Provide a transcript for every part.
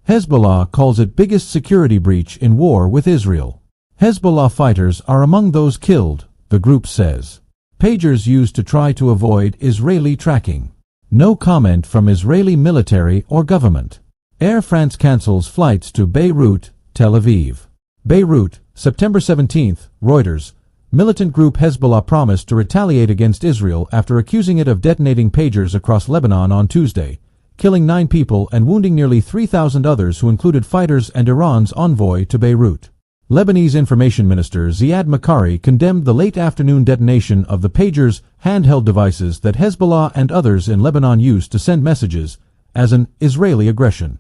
Hezbollah calls it biggest security breach in war with Israel. Hezbollah fighters are among those killed, the group says. Pagers used to try to avoid Israeli tracking. No comment from Israeli military or government. Air France cancels flights to Beirut, Tel Aviv. Beirut, September 17, Reuters. Militant group Hezbollah promised to retaliate against Israel after accusing it of detonating pagers across Lebanon on Tuesday, killing 9 people and wounding nearly 3,000 others who included fighters and Iran's envoy to Beirut. Lebanese Information Minister Ziad Makari condemned the late afternoon detonation of the pagers, handheld devices that Hezbollah and others in Lebanon used to send messages, as an Israeli aggression.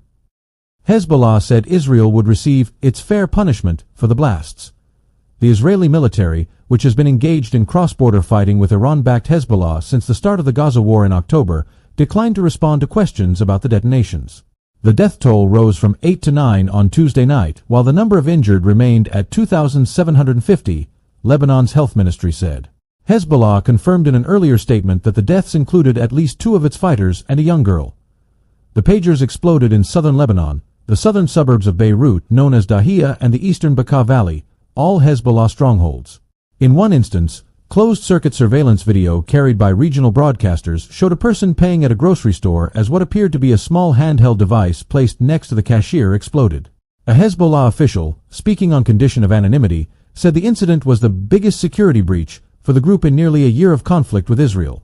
Hezbollah said Israel would receive its fair punishment for the blasts. The Israeli military, which has been engaged in cross-border fighting with Iran-backed Hezbollah since the start of the Gaza war in October, declined to respond to questions about the detonations. The death toll rose from 8 to 9 on Tuesday night, while the number of injured remained at 2,750, Lebanon's health ministry said. Hezbollah confirmed in an earlier statement that the deaths included at least 2 of its fighters and a young girl. The pagers exploded in southern Lebanon, the southern suburbs of Beirut known as Dahia and the eastern Bekaa Valley, all Hezbollah strongholds. In one instance, closed-circuit surveillance video carried by regional broadcasters showed a person paying at a grocery store as what appeared to be a small handheld device placed next to the cashier exploded. A Hezbollah official, speaking on condition of anonymity, said the incident was the biggest security breach for the group in nearly a year of conflict with Israel.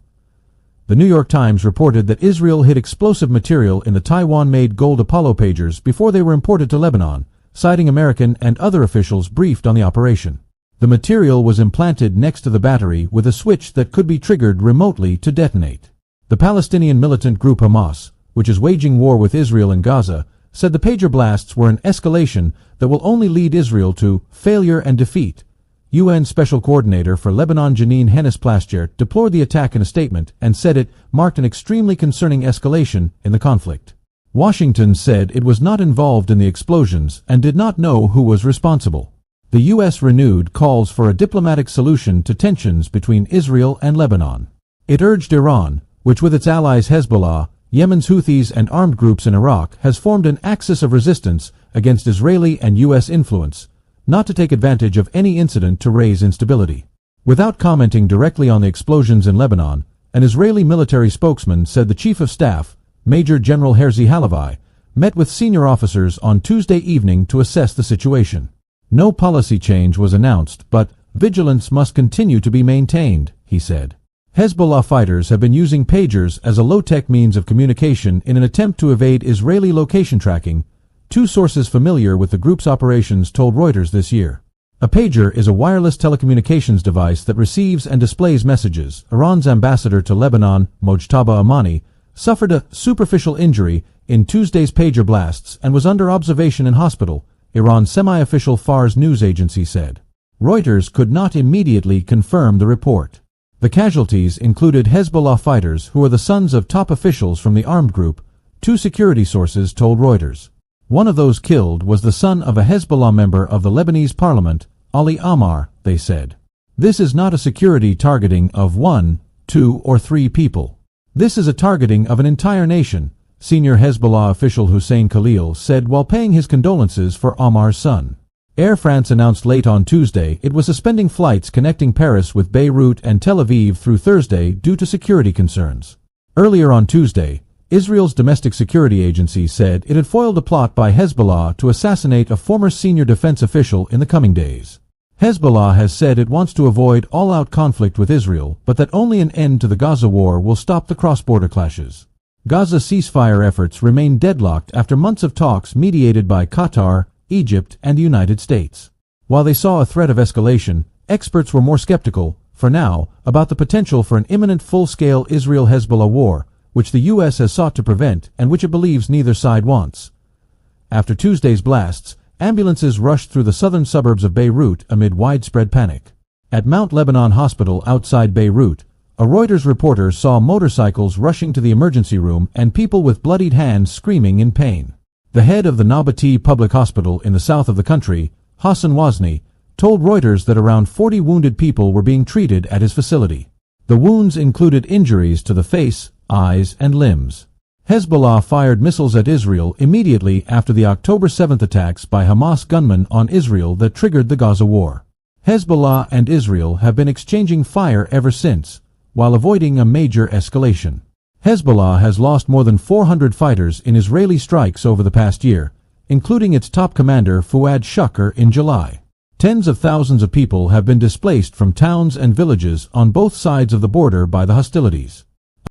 The New York Times reported that Israel hid explosive material in the Taiwan-made gold Apollo pagers before they were imported to Lebanon, citing American and other officials briefed on the operation. The material was implanted next to the battery with a switch that could be triggered remotely to detonate. The Palestinian militant group Hamas, which is waging war with Israel in Gaza, said the pager blasts were an escalation that will only lead Israel to failure and defeat. UN Special Coordinator for Lebanon Janine Hennis-Plasschaert deplored the attack in a statement and said it marked an extremely concerning escalation in the conflict. Washington said it was not involved in the explosions and did not know who was responsible. The U.S. renewed calls for a diplomatic solution to tensions between Israel and Lebanon. It urged Iran, which with its allies Hezbollah, Yemen's Houthis and armed groups in Iraq has formed an axis of resistance against Israeli and U.S. influence, not to take advantage of any incident to raise instability. Without commenting directly on the explosions in Lebanon, an Israeli military spokesman said the Chief of Staff, Major General Herzi Halevi, met with senior officers on Tuesday evening to assess the situation. No policy change was announced, but vigilance must continue to be maintained, he said. Hezbollah fighters have been using pagers as a low-tech means of communication in an attempt to evade Israeli location tracking, 2 sources familiar with the group's operations told Reuters this year. A pager is a wireless telecommunications device that receives and displays messages. Iran's ambassador to Lebanon, Mojtaba Amani, suffered a superficial injury in Tuesday's pager blasts and was under observation in hospital, Iran's semi-official Fars news agency said. Reuters could not immediately confirm the report. The casualties included Hezbollah fighters who are the sons of top officials from the armed group, 2 security sources told Reuters. One of those killed was the son of a Hezbollah member of the Lebanese parliament, Ali Ammar, they said. This is not a security targeting of 1, 2, or 3 people. This is a targeting of an entire nation, senior Hezbollah official Hussein Khalil said while paying his condolences for Ammar's son. Air France announced late on Tuesday it was suspending flights connecting Paris with Beirut and Tel Aviv through Thursday due to security concerns. Earlier on Tuesday, Israel's domestic security agency said it had foiled a plot by Hezbollah to assassinate a former senior defense official in the coming days. Hezbollah has said it wants to avoid all-out conflict with Israel, but that only an end to the Gaza war will stop the cross-border clashes. Gaza ceasefire efforts remain deadlocked after months of talks mediated by Qatar, Egypt, and the United States. While they saw a threat of escalation, experts were more skeptical, for now, about the potential for an imminent full-scale Israel-Hezbollah war, which the U.S. has sought to prevent and which it believes neither side wants. After Tuesday's blasts, ambulances rushed through the southern suburbs of Beirut amid widespread panic. At Mount Lebanon Hospital outside Beirut, a Reuters reporter saw motorcycles rushing to the emergency room and people with bloodied hands screaming in pain. The head of the Nabati Public Hospital in the south of the country, Hassan Wazni, told Reuters that around 40 wounded people were being treated at his facility. The wounds included injuries to the face, eyes, and limbs. Hezbollah fired missiles at Israel immediately after the October 7th attacks by Hamas gunmen on Israel that triggered the Gaza war. Hezbollah and Israel have been exchanging fire ever since, while avoiding a major escalation. Hezbollah has lost more than 400 fighters in Israeli strikes over the past year, including its top commander Fuad Shukr in July. Tens of thousands of people have been displaced from towns and villages on both sides of the border by the hostilities.